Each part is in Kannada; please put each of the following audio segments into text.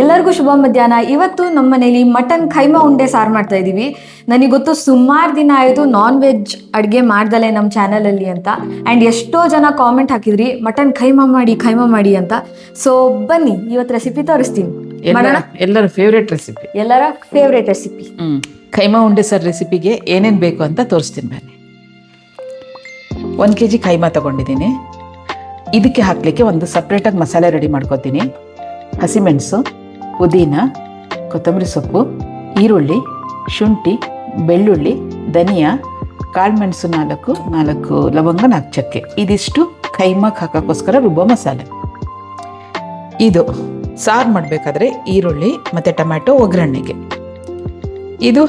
ಎಲ್ಲರಿಗೂ ಶುಭ ಮಧ್ಯಾಹ್ನ. ಇವತ್ತು ನಮ್ಮ ಮನೇಲಿ ಮಟನ್ ಖೈಮಾ ಉಂಡೆ ಸಾರು ಮಾಡ್ತಾ ಇದ್ದೀವಿ. ನನಗೆ ಗೊತ್ತು ಸುಮಾರು ದಿನ ಆಯಿತು ನಾನ್ ವೆಜ್ ಅಡುಗೆ ಮಾಡ್ದಲೆ ನಮ್ಮ ಚಾನಲಲ್ಲಿ ಅಂತ. ಆ್ಯಂಡ್ ಎಷ್ಟೋ ಜನ ಕಾಮೆಂಟ್ ಹಾಕಿದ್ರಿ ಮಟನ್ ಖೈಮಾ ಮಾಡಿ ಅಂತ. ಸೊ ಬನ್ನಿ ಇವತ್ತು ರೆಸಿಪಿ ತೋರಿಸ್ತೀನಿ. ಎಲ್ಲರ ಫೇವ್ರೇಟ್ ರೆಸಿಪಿ ಖೈಮಾ ಉಂಡೆ ಸರ್ ರೆಸಿಪಿಗೆ ಏನೇನು ಬೇಕು ಅಂತ ತೋರಿಸ್ತೀನಿ ಬನ್ನಿ. 1 kg ಖೈಮಾ ತಗೊಂಡಿದ್ದೀನಿ. ಇದಕ್ಕೆ ಹಾಕಲಿಕ್ಕೆ ಒಂದು ಸಪ್ರೇಟಾಗಿ ಮಸಾಲೆ ರೆಡಿ ಮಾಡ್ಕೊತೀನಿ. ಹಸಿಮೆಣಸು, ಪುದೀನ, ಕೊತ್ತಂಬರಿ ಸೊಪ್ಪು, ಈರುಳ್ಳಿ, ಶುಂಠಿ, ಬೆಳ್ಳುಳ್ಳಿ, ಧನಿಯಾ, ಕಾಳುಮೆಣಸು 4 ಲವಂಗ, 4 ಚಕ್ಕೆ. ಇದಿಷ್ಟು ಖೈಮಾಕ್ಕೆ ಹಾಕೋಕ್ಕೋಸ್ಕರ ರುಬ್ಬೋ ಮಸಾಲೆ. ಇದು ಸಾರು ಮಾಡಬೇಕಾದ್ರೆ ಈರುಳ್ಳಿ ಮತ್ತು ಟೊಮ್ಯಾಟೊ ಒಗ್ಗರಣೆಗೆ. ಇದು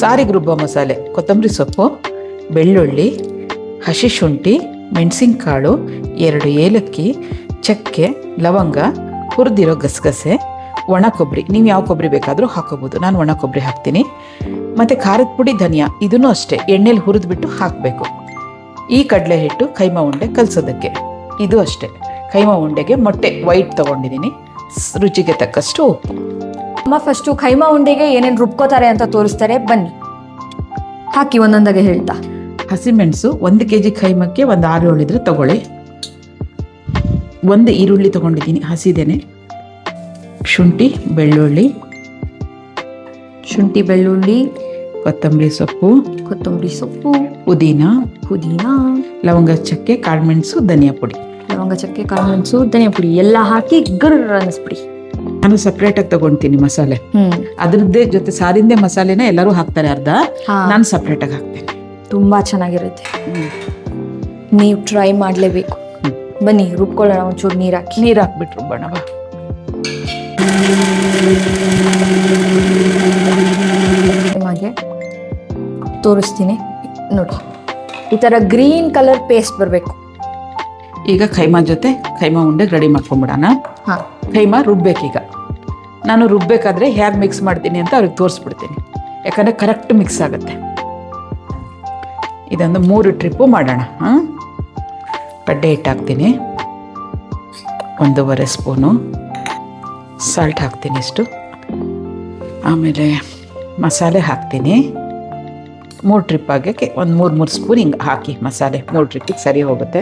ಸಾರಿಗೆ ರುಬ್ಬೋ ಮಸಾಲೆ: ಕೊತ್ತಂಬರಿ ಸೊಪ್ಪು, ಬೆಳ್ಳುಳ್ಳಿ, ಹಸಿ ಶುಂಠಿ, ಮೆಣಸಿನಕಾಳು, 2 ಏಲಕ್ಕಿ, ಚಕ್ಕೆ, ಲವಂಗ, ಹುರಿದಿರೋ ಗಸಗಸೆ, ಒಣ ಕೊಬ್ಬರಿ. ನೀವು ಯಾವ ಕೊಬ್ಬರಿ ಬೇಕಾದರೂ ಹಾಕೋಬೋದು. ನಾನು ಒಣ ಕೊಬ್ಬರಿ ಹಾಕ್ತೀನಿ. ಮತ್ತು ಖಾರದ ಪುಡಿ, ಧನಿಯಾ, ಇದನ್ನು ಅಷ್ಟೇ ಎಣ್ಣೆಲಿ ಹುರಿದ್ಬಿಟ್ಟು ಹಾಕಬೇಕು. ಈ ಕಡಲೆ ಹಿಟ್ಟು ಖೈಮಾ ಉಂಡೆ ಕಲಸೋದಕ್ಕೆ. ಇದು ಅಷ್ಟೇ. ಖೈಮಾ ಉಂಡೆಗೆ ಮೊಟ್ಟೆ ವೈಟ್ ತೊಗೊಂಡಿದ್ದೀನಿ. ರುಚಿಗೆ ತಕ್ಕಷ್ಟು ಉಪ್ಪು. ಅಮ್ಮ ಫಸ್ಟು ಖೈಮಾ ಉಂಡೆಗೆ ಏನೇನು ರುಬ್ಕೋತಾರೆ ಅಂತ ತೋರಿಸ್ತಾರೆ, ಬನ್ನಿ ಹಾಕಿ ಒಂದೊಂದಾಗೆ ಹೇಳ್ತಾ. ಹಸಿಮೆಣಸು 1 kg ಖೈಮಕ್ಕೆ ಒಂದು 6-7 ಇದ್ರೆ ತಗೊಳ್ಳಿ. 1 ಈರುಳ್ಳಿ ತೊಗೊಂಡಿದ್ದೀನಿ ಹಸಿದೇನೆ. ಶುಂಠಿ ಬೆಳ್ಳುಳ್ಳಿ, ಕೊತ್ತಂಬರಿ ಸೊಪ್ಪು, ಪುದೀನ, ಲವಂಗ ಚಕ್ಕೆ, ಕಾಳುಮೆಣಸು, ಧನಿಯಾ ಪುಡಿ. ಎಲ್ಲ ಹಾಕಿ ಗರ್ರ ಅನ್ನಿಸ್ಬಿಡಿ. ನಾನು ಸಪ್ರೇಟಾಗಿ ತಗೊಳ್ತೀನಿ ಮಸಾಲೆ. ಅದ್ರದ್ದೇ ಜೊತೆ ಸಾರಿಂದೇ ಮಸಾಲೆನ ಎಲ್ಲರೂ ಹಾಕ್ತಾರೆ ಅರ್ಧ, ನಾನು ಸಪ್ರೇಟಾಗಿ ಹಾಕ್ತೇನೆ. ತುಂಬಾ ಚೆನ್ನಾಗಿರುತ್ತೆ, ನೀವು ಟ್ರೈ ಮಾಡಲೇಬೇಕು. ಬನ್ನಿ ರುಬ್ಕೊಳ್ಳೋಣ. ಒಂಚೂರು ನೀರು ಹಾಕ್ಬಿಟ್ಟು ರುಬ್ಬೋಣ ಬಾ. ಹಾಗೆ ತೋರಿಸ್ತೀನಿ ನೋಡಿ, ಈ ಥರ ಗ್ರೀನ್ ಕಲರ್ ಪೇಸ್ಟ್ ಬರಬೇಕು. ಈಗ ಖೈಮಾ ಜೊತೆ ಖೈಮಾ ಉಂಡೆ ರೆಡಿ ಮಾಡ್ಕೊಂಬಿಡೋಣ. ಖೈಮಾ ರುಬ್ಬೇಕೀಗ. ನಾನು ರುಬ್ಬೇಕಾದ್ರೆ ಹೇಗೆ ಮಿಕ್ಸ್ ಮಾಡ್ತೀನಿ ಅಂತ ಅವ್ರಿಗೆ ತೋರಿಸ್ಬಿಡ್ತೀನಿ, ಯಾಕಂದರೆ ಕರೆಕ್ಟ್ ಮಿಕ್ಸ್ ಆಗುತ್ತೆ. ಇದೊಂದು 3 ಟ್ರಿಪ್ಪು ಮಾಡೋಣ. ಕಡ್ಲೆ ಹಿಟ್ಟು ಹಾಕ್ತೀನಿ, 1.5 ಸ್ಪೂನು ಸಾಲ್ಟ್ ಹಾಕ್ತೀನಿ ಇಷ್ಟು. ಆಮೇಲೆ ಮಸಾಲೆ ಹಾಕ್ತೀನಿ. 3 ಟ್ರಿಪ್ ಆಗೋಕ್ಕೆ ಒಂದು 3 ಸ್ಪೂನ್ ಹಿಂಗೆ ಹಾಕಿ ಮಸಾಲೆ 3 ಟ್ರಿಪ್ಪಿಗೆ ಸರಿ ಹೋಗುತ್ತೆ.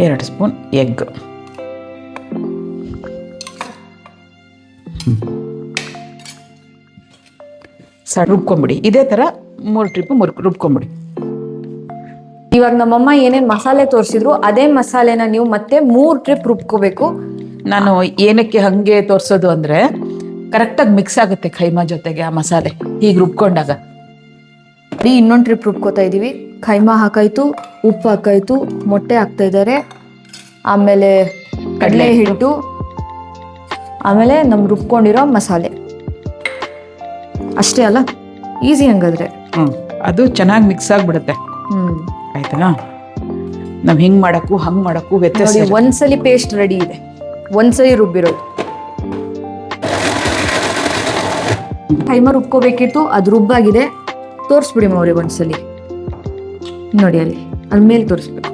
2 ಸ್ಪೂನ್ ಎಗ್. ರುಬ್ಕೊಂಬಿಡಿ. ಇದೇ ಥರ 3 ಟ್ರಿಪ್ಪು ರುಬ್ಕೊಂಬಿಡಿ. ಇವಾಗ ನಮ್ಮಮ್ಮ ಏನೇನು ಮಸಾಲೆ ತೋರಿಸಿದ್ರು ಅದೇ ಮಸಾಲೆನ ನೀವು ಮತ್ತೆ 3 ಟ್ರಿಪ್ ರುಬ್ಕೋಬೇಕು. ನಾನು ಏನಕ್ಕೆ ಹಾಗೆ ತೋರಿಸೋದು ಅಂದರೆ ಕರೆಕ್ಟಾಗಿ ಮಿಕ್ಸ್ ಆಗುತ್ತೆ ಖೈಮಾ ಜೊತೆಗೆ ಆ ಮಸಾಲೆ ಹೀಗೆ ರುಬ್ಕೊಂಡಾಗ. ಇನ್ನೊಂದು ಟ್ರಿಪ್ ರುಬ್ಕೋತಾ ಇದ್ದೀವಿ. ಖೈಮಾ ಹಾಕಾಯ್ತು, ಉಪ್ಪು ಹಾಕಾಯ್ತು, ಮೊಟ್ಟೆ ಹಾಕ್ತಾ ಇದ್ದಾರೆ, ಆಮೇಲೆ ಕಡಲೆ ಹಿಟ್ಟು, ಆಮೇಲೆ ನಮ್ಮ ರುಬ್ಕೊಂಡಿರೋ ಮಸಾಲೆ. ಅಷ್ಟೇ ಅಲ್ಲ, ಈಸಿ ಹಂಗಾದ್ರೆ. ಅದು ಚೆನ್ನಾಗಿ ಮಿಕ್ಸ್ ಆಗಿಬಿಡುತ್ತೆ. ಆಯ್ತಾ? ನಾವು ಹಿಂಗೆ ಮಾಡೋಕ್ಕೂ ಹಂಗೆ ಮಾಡೋಕ್ಕೂ ವ್ಯತ್ಯಾಸ. ಒಂದ್ಸಲಿ ಪೇಸ್ಟ್ ರೆಡಿ ಇದೆ, ಒಂದ್ಸಲಿ ರುಬ್ಬಿರೋದು. ಖೈಮಾ ರುಬ್ಕೋಬೇಕಿತ್ತು, ಅದು ರುಬ್ಬಾಗಿದೆ. ತೋರಿಸ್ಬಿಡಿ ಅವ್ರಿಗೆ ಒಂದ್ಸಲಿ ನೋಡಿ, ಅಲ್ಲಿ ಮೇಲೆ ತೋರಿಸ್ಬೇಕು.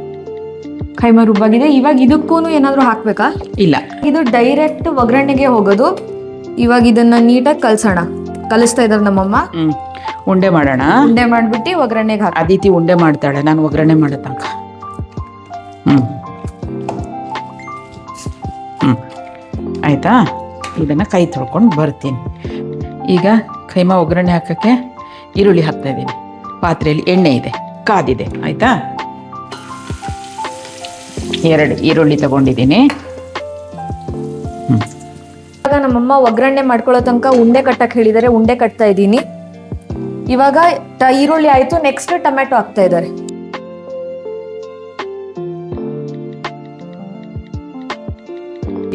ಖೈಮಾ ರುಬ್ಬಾಗಿದೆ. ಇವಾಗ ಇದಕ್ಕೂ ಏನಾದರೂ ಹಾಕ್ಬೇಕಾ? ಇಲ್ಲ, ಇದು ಡೈರೆಕ್ಟ್ ಒಗ್ಗರಣೆಗೆ ಹೋಗೋದು. ಇವಾಗ ಇದನ್ನ ನೀಟಾಗಿ ಕಲಿಸ್ತಾ ಇದ್ದಾರೆ ನಮ್ಮಮ್ಮ. ಉಂಡೆ ಮಾಡೋಣ. ಉಂಡೆ ಮಾಡ್ಬಿಟ್ಟು ಒಗ್ಗರಣೆಗೆ ಹಾಕಿ. ಅದಿತಿ ಉಂಡೆ ಮಾಡ್ತಾಳೆ, ನಾನು ಒಗ್ಗರಣೆ ಮಾಡೋ ತನಕ. ಆಯ್ತಾ? ಇದನ್ನು ಕೈ ತೊಳ್ಕೊಂಡು ಬರ್ತೀನಿ. ಈಗ ಖೈಮಾ ಒಗ್ಗರಣೆ ಹಾಕೋಕ್ಕೆ ಈರುಳ್ಳಿ ಹಾಕ್ತಾ ಇದ್ದೀನಿ. ಪಾತ್ರೆಯಲ್ಲಿ ಎಣ್ಣೆ ಇದೆ, ಕಾದಿದೆ. ಆಯ್ತಾ? 2 ಈರುಳ್ಳಿ ತಗೊಂಡಿದ್ದೀನಿ. ಇವಾಗ ನಮ್ಮಮ್ಮ ಒಗ್ಗರಣೆ ಮಾಡ್ಕೊಳ್ಳೋ ತನಕ ಉಂಡೆ ಕಟ್ಟಕ್ಕೆ ಹೇಳಿದ್ದಾರೆ. ಉಂಡೆ ಕಟ್ತಾ ಇದ್ದೀನಿ. ಇವಾಗ ಈರುಳ್ಳಿ ಆಯ್ತು, ನೆಕ್ಸ್ಟ್ ಟೊಮ್ಯಾಟೊ ಹಾಕ್ತಾ ಇದ್ದಾರೆ.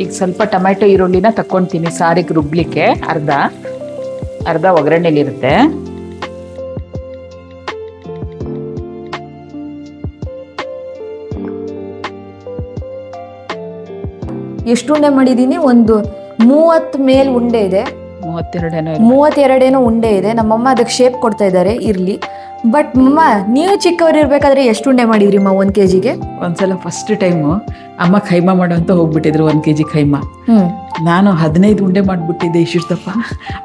ಈಗ ಸ್ವಲ್ಪ ಟೊಮ್ಯಾಟೊ ಈರುಳ್ಳಿನ ತಕ್ಕೊಳ್ತೀನಿ ಸಾರಿಗೆ ರುಬ್ಲಿಕ್ಕೆ. ಅರ್ಧ ಒಗ್ಗರಣೆಲಿರುತ್ತೆ. ಎಷ್ಟು ಉಂಡೆ ಮಾಡಿದ್ದೀನಿ? ಒಂದು 30 ಮೇಲ್ ಉಂಡೆ ಇದೆ. 32 ಉಂಡೆ ಇದೆ. ನಮ್ಮಮ್ಮ ಅದಕ್ಕೆ ಶೇಪ್ ಕೊಡ್ತಾ ಇದ್ದಾರೆ. ಇರ್ಲಿ, ಬಟ್ ಮಮ್ಮ, ನೀವು ಚಿಕ್ಕವ್ರು ಇರ್ಬೇಕಾದ್ರೆ ಎಷ್ಟು ಉಂಡೆ ಮಾಡಿದ್ರಿ ಮಾ 1 kgಗೆ? ಒಂದ್ಸಲ ಫಸ್ಟ್ ಟೈಮು ಅಮ್ಮ ಖೈಮಾ ಮಾಡೋ ಅಂತ ಹೋಗ್ಬಿಟ್ಟಿದ್ರು 1 kg ಖೈಮಾ. ಹ್ಮ್ ನಾನು 15 ಉಂಡೆ ಮಾಡಿಬಿಟ್ಟಿದ್ದೆ ಇಷ್ಟಪ್ಪ.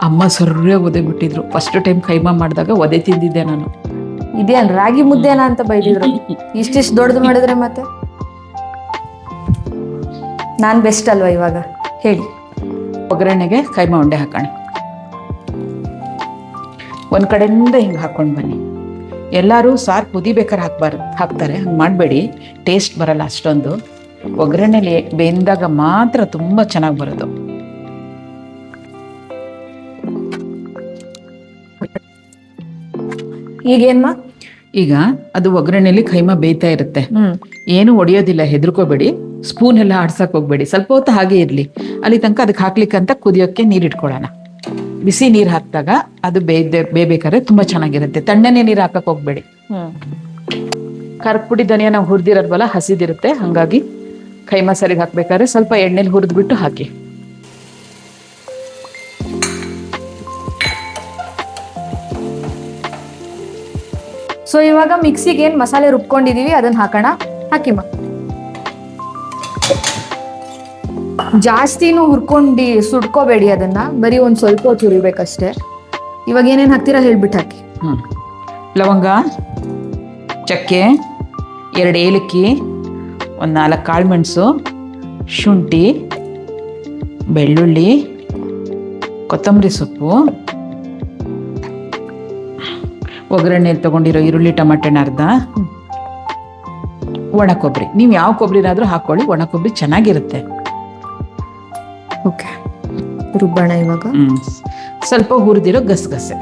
ಅಮ್ಮ ಸರ್ರೇ ಒದೆ ಬಿಟ್ಟಿದ್ರು. ಫಸ್ಟ್ ಟೈಮ್ ಖೈಮಾ ಮಾಡಿದಾಗ ಒದೆ ತಿಂದಿದ್ದೆ ನಾನು. ಇದೇನ್ ರಾಗಿ ಮುದ್ದೆನಾ ಅಂತ ಬೈದಿದ್ರು. ಇಷ್ಟಿಷ್ಟು ದೊಡ್ಡದು ಮಾಡಿದ್ರೆ ಮತ್ತೆ ನಾನ್ ಬೆಸ್ಟ್ ಅಲ್ವಾ ಇವಾಗ? ಹೇಳಿ. ಒಗ್ಗರಣೆಗೆ ಖೈಮಾ ಉಂಡೆ ಹಾಕೋಣ. ಒಂದು ಕಡೆಯಿಂದ ಹಿಂಗೆ ಹಾಕ್ಕೊಂಡು ಬನ್ನಿ. ಎಲ್ಲರೂ ಸಾರು ಕುದಿಬೇಕಾದ್ರೆ ಹಾಕ್ತಾರೆ, ಹಂಗೆ ಮಾಡಬೇಡಿ, ಟೇಸ್ಟ್ ಬರಲ್ಲ ಅಷ್ಟೊಂದು. ಒಗ್ಗರಣೆಲಿ ಬೆಂದಾಗ ಮಾತ್ರ ತುಂಬ ಚೆನ್ನಾಗಿ ಬರೋದು. ಈಗೇನ್ಮಾ? ಈಗ ಅದು ಒಗ್ಗರಣೆಲಿ ಖೈಮಾ ಬೇಯ್ತಾ ಇರುತ್ತೆ, ಏನು ಒಡೆಯೋದಿಲ್ಲ, ಹೆದರ್ಕೋಬೇಡಿ. ಸ್ಪೂನ್ ಎಲ್ಲ ಆಡ್ಸಕ್ಕೆ ಹೋಗ್ಬೇಡಿ, ಸ್ವಲ್ಪ ಹೊತ್ತು ಹಾಗೆ ಇರಲಿ. ಅಲ್ಲಿ ತನಕ ಅದಕ್ಕೆ ಹಾಕ್ಲಿಕ್ಕಂತ ಕುದಿಯೋಕ್ಕೆ ನೀರು ಇಟ್ಕೊಳ್ಳೋಣ. ಬಿಸಿ ನೀರು ಹಾಕಿದಾಗ ಅದು ಬೇಯ್ಬೇಕಾದ್ರೆ ತುಂಬ ಚೆನ್ನಾಗಿರುತ್ತೆ. ತಣ್ಣನೆ ನೀರು ಹಾಕಕ್ಕೆ ಹೋಗ್ಬೇಡಿ. ಖಾರದ ಪುಡಿ ಧನಿಯಾ ನಾವು ಹುರಿದಿರೋದ್ವಲ್ಲ, ಹಸಿದಿರುತ್ತೆ, ಹಾಗಾಗಿ ಖೈಮಾ ಸರಿಗೆ ಹಾಕ್ಬೇಕಾದ್ರೆ ಸ್ವಲ್ಪ ಎಣ್ಣೆಲಿ ಹುರಿದ್ಬಿಟ್ಟು ಹಾಕಿ. ಸೊ ಇವಾಗ ಮಿಕ್ಸಿಗೆ ಏನ್ ಮಸಾಲೆ ರುಬ್ಕೊಂಡಿದೀವಿ ಅದನ್ನ ಹಾಕೋಣ. ಹಾಕಿಮ್ಮ. ಜಾಸ್ತಿನೂ ಹುರ್ಕೊಂಡು ಸುಡ್ಕೋಬೇಡಿ ಅದನ್ನ, ಬರೀ ಒಂದ್ ಸ್ವಲ್ಪ ಹೊತ್ತು ಹುರಿಬೇಕಷ್ಟೇ. ಇವಾಗ ಏನೇನ್ ಹಾಕ್ತೀರಾ ಹೇಳ್ಬಿಟ್ಟು ಹಾಕಿ. ಲವಂಗ, ಚಕ್ಕೆ, 2 ಏಲಕ್ಕಿ, ಒಂದು 4 ಕಾಳುಮೆಣಸು, ಶುಂಠಿ, ಬೆಳ್ಳುಳ್ಳಿ, ಕೊತ್ತಂಬರಿ ಸೊಪ್ಪು, ಒಗ್ಗರಣೆಯಲ್ಲಿ ತೊಗೊಂಡಿರೋ ಈರುಳ್ಳಿ, ಟಮಾಟೆನ ಅರ್ಧ, ಒಣ ಕೊಬ್ಬರಿ. ನೀವು ಯಾವ ಕೊಬ್ಬರಿನಾದ್ರೂ ಹಾಕೊಳ್ಳಿ, ಒಣ ಕೊಬ್ಬರಿ ಚೆನ್ನಾಗಿರುತ್ತೆ. ಓಕೆ, ರುಬ್ಬಣ ಇವಾಗ. ಸ್ವಲ್ಪ ಹುರಿದಿರೋ ಗಸಗಸೆ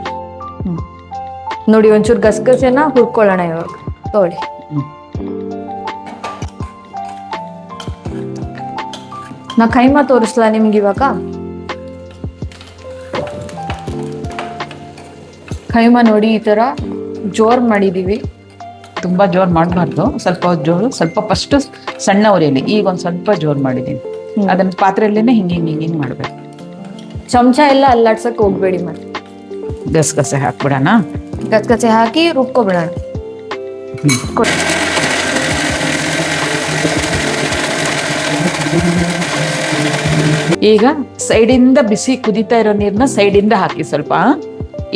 ನೋಡಿ, ಒಂಚೂರು ಗಸಗಸೆನ ಹುರ್ಕೊಳ್ಳೋಣ ಇವಾಗ. ತಗೊಳ್ಳಿ. ನಾ ಖೈಮಾ ತೋರಿಸ್ಲಾ ನಿಮ್ಗೆ ಇವಾಗ? ಖೈಮಾ ನೋಡಿ ಈ ತರ ಜೋರ್ ಮಾಡಿದೀವಿ. ತುಂಬ ಜೋರು ಮಾಡಬಾರ್ದು, ಸ್ವಲ್ಪ ಜೋರು, ಸ್ವಲ್ಪ ಫಸ್ಟ್ ಸಣ್ಣ ಉರಿಯಲ್ಲಿ. ಈಗ ಒಂದು ಸ್ವಲ್ಪ ಜೋರು ಮಾಡಿದ್ದೀನಿ. ಅದನ್ನ ಪಾತ್ರೆಯಲ್ಲೇನೆ ಹಿಂಗೆ ಮಾಡಬೇಕು. ಚಮಚ ಎಲ್ಲ ಅಲ್ಲಾಡ್ಸಕ್ ಹೋಗ್ಬೇಡಿ. ಮತ್ತೆ ಗಸಗಸೆ ಹಾಕ್ಬಿಡೋಣ. ಗಸಗಸೆ ಹಾಕಿ ರುಬ್ಕೊಬಿಡೋಣ. ಈಗ ಸೈಡಿಂದ ಬಿಸಿ ಕುದೀತಾ ಇರೋ ನೀರನ್ನ ಸೈಡಿಂದ ಹಾಕಿ. ಸ್ವಲ್ಪ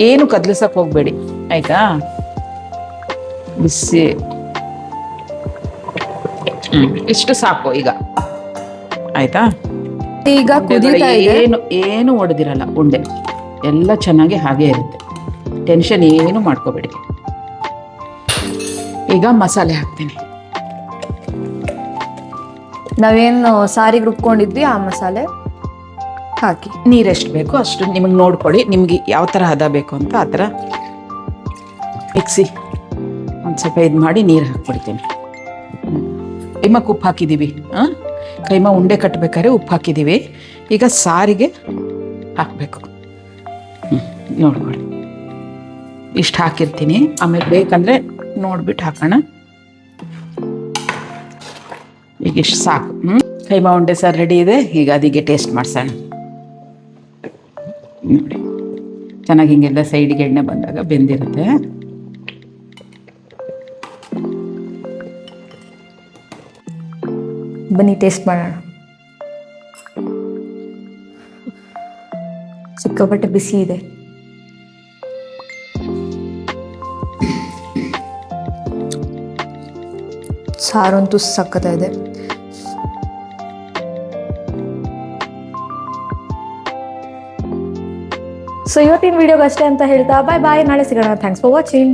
ಏನು ಕದ್ಲಿಸಕ್ ಹೋಗ್ಬೇಡಿ, ಆಯ್ತಾ? ಬಿಸಿ ಇಷ್ಟು ಸಾಕು ಈಗ, ಆಯ್ತಾ? ಈಗ ಕುದೀತಾ ಇದೆ. ಏನು ಒಡೆದಿರಲ್ಲ ಉಂಡೆ, ಎಲ್ಲ ಚೆನ್ನಾಗಿ ಹಾಗೆ ಇರುತ್ತೆ. ಟೆನ್ಷನ್ ಏನು ಮಾಡ್ಕೋಬೇಡಿ. ಈಗ ಮಸಾಲೆ ಹಾಕ್ತೀನಿ. ನಾವೇನು ಸಾರಿಗೆ ರುಬ್ಕೊಂಡಿದ್ವಿ ಆ ಮಸಾಲೆ ಹಾಕಿ. ನೀರೆಷ್ಟು ಬೇಕೋ ಅಷ್ಟು ನಿಮಗೆ ನೋಡ್ಕೊಳ್ಳಿ. ನಿಮ್ಗೆ ಯಾವ ಥರ ಹದ ಬೇಕು ಅಂತ ಆ ಥರ ಮಿಕ್ಸಿ ಒಂದು ಸ್ವಲ್ಪ ಇದು ಮಾಡಿ ನೀರು ಹಾಕ್ಬಿಡ್ತೀನಿ. ಕೈಮಾಕ್ಕೆ ಉಪ್ಪು ಹಾಕಿದ್ದೀವಿ. ಕೈಮಾ ಉಂಡೆ ಕಟ್ಟಬೇಕಾದ್ರೆ ಉಪ್ಪು ಹಾಕಿದ್ದೀವಿ. ಈಗ ಸಾರಿಗೆ ಹಾಕಬೇಕು. ನೋಡ್ಕೊಳ್ಳಿ, ಇಷ್ಟು ಹಾಕಿರ್ತೀನಿ. ಆಮೇಲೆ ಬೇಕಂದರೆ ನೋಡ್ಬಿಟ್ಟು ಹಾಕೋಣ. ಈಗ ಇಷ್ಟು ಸಾಕು. ಕೈಮಾ ಉಂಡೆ ಸಾರು ರೆಡಿ ಇದೆ. ಈಗ ಅದಕ್ಕೆ ಟೇಸ್ಟ್ ಮಾಡ್ಸೋಣ. ನೋಡಿ, ಚೆನ್ನಾಗಿ ಹಿಂಗೆಲ್ಲ ಸೈಡಿಗೆ ಎಣ್ಣೆ ಬಂದಾಗ ಬೆಂದಿರುತ್ತೆ. ಬನ್ನಿ ಟೇಸ್ಟ್ ಮಾಡೋಣ. ಸಿಕ್ಕಾಪಟ್ಟೆ ಬಿಸಿ ಇದೆ. ಸಾರಂತೂ ಸಕ್ಕತ್ತಾಗಿದೆ. ಸೊ ಇವತ್ತಿನ ವಿಡಿಯೋಗೆ ಅಷ್ಟೇ ಅಂತ ಹೇಳ್ತಾ ಬಾಯ್ ಬಾಯ್. ನಾಳೆ ಸಿಗೋಣ. Thanks for watching.